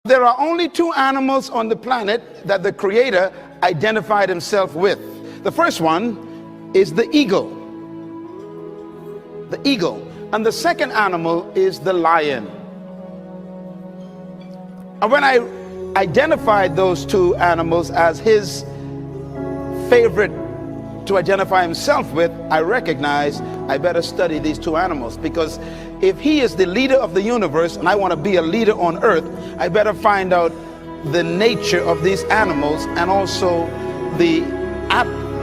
There are only two animals on the planet that the Creator identified himself with. The first one is the eagle. The eagle. And the second animal is the lion. And when I identified those two animals as his favorite to identify himself with, I recognized I better study these two animals, because if he is the leader of the universe and I want to be a leader on earth, I better find out the nature of these animals and also the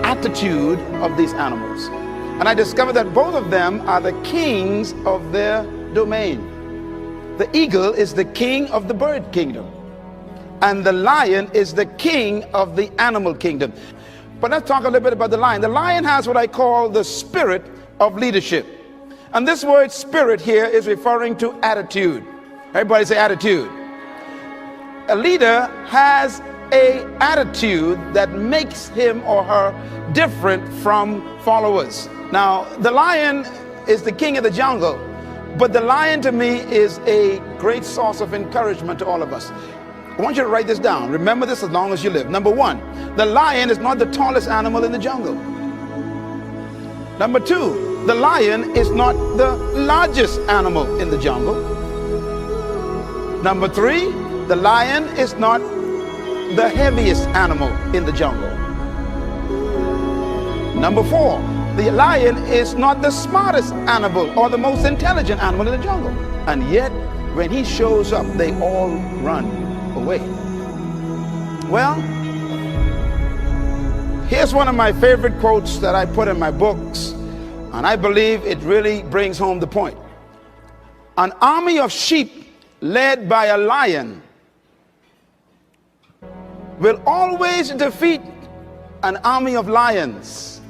attitude of these animals. And I discovered that both of them are the kings of their domain. The eagle is the king of the bird kingdom, and the lion is the king of the animal kingdom. But let's talk a little bit about the lion. The lion has what I call the spirit of leadership. And this word spirit here is referring to attitude. Everybody say attitude. A leader has an attitude that makes him or her different from followers. Now, the lion is the king of the jungle, but the lion to me is a great source of encouragement to all of us. I want you to write this down. Remember this as long as you live. Number one, the lion is not the tallest animal in the jungle. Number two, the lion is not the largest animal in the jungle. Number three, the lion is not the heaviest animal in the jungle. Number four, the lion is not the smartest animal or the most intelligent animal in the jungle. And yet, when he shows up, they all run away. Well, here's one of my favorite quotes that I put in my books, and I believe it really brings home the point. An army of sheep led by a lion will always defeat an army of lions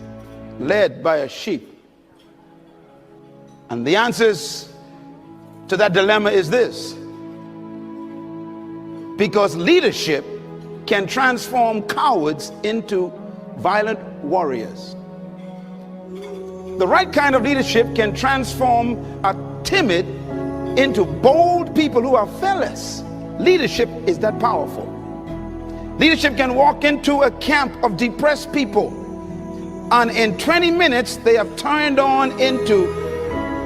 led by a sheep. And the answers to that dilemma is this: because leadership can transform cowards into violent warriors. The right kind of leadership can transform a timid into bold people who are fearless. Leadership is that powerful. Leadership can walk into a camp of depressed people, and in 20 minutes they have turned on into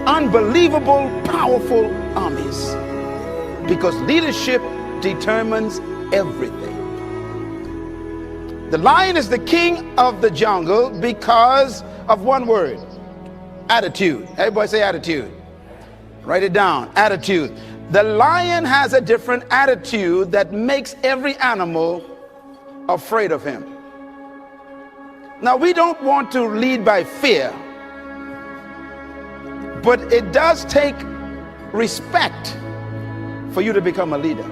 unbelievable, powerful armies, because leadership determines everything. The lion is the king of the jungle because of one word: attitude. Everybody say attitude. Write it down. Attitude. The lion has a different attitude that makes every animal afraid of him. Now, we don't want to lead by fear, but it does take respect for you to become a leader.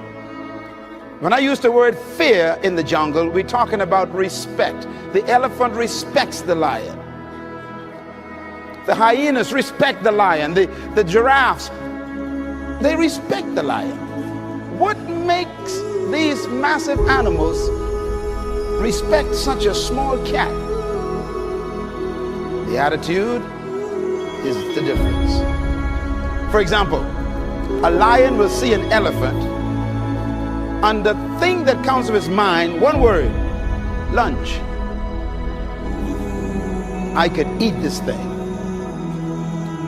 When I use the word fear in the jungle, we're talking about respect. The elephant respects the lion. The hyenas respect the lion. The giraffes, they respect the lion. What makes these massive animals respect such a small cat? The attitude is the difference. For example, a lion will see an elephant, and the thing that comes to his mind, one word: lunch. I could eat this thing.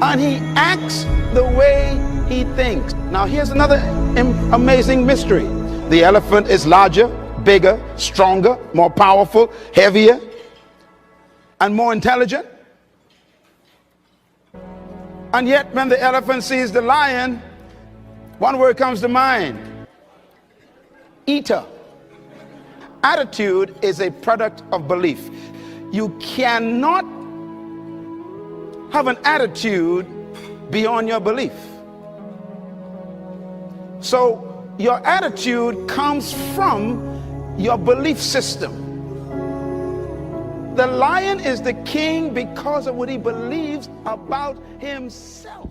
And he acts the way he thinks. Now, here's another amazing mystery. The elephant is larger, bigger, stronger, more powerful, heavier, and more intelligent. And yet, when the elephant sees the lion, one word comes to mind: eater. Attitude is a product of belief. You cannot have an attitude beyond your belief. So your attitude comes from your belief system. The lion is the king because of what he believes about himself.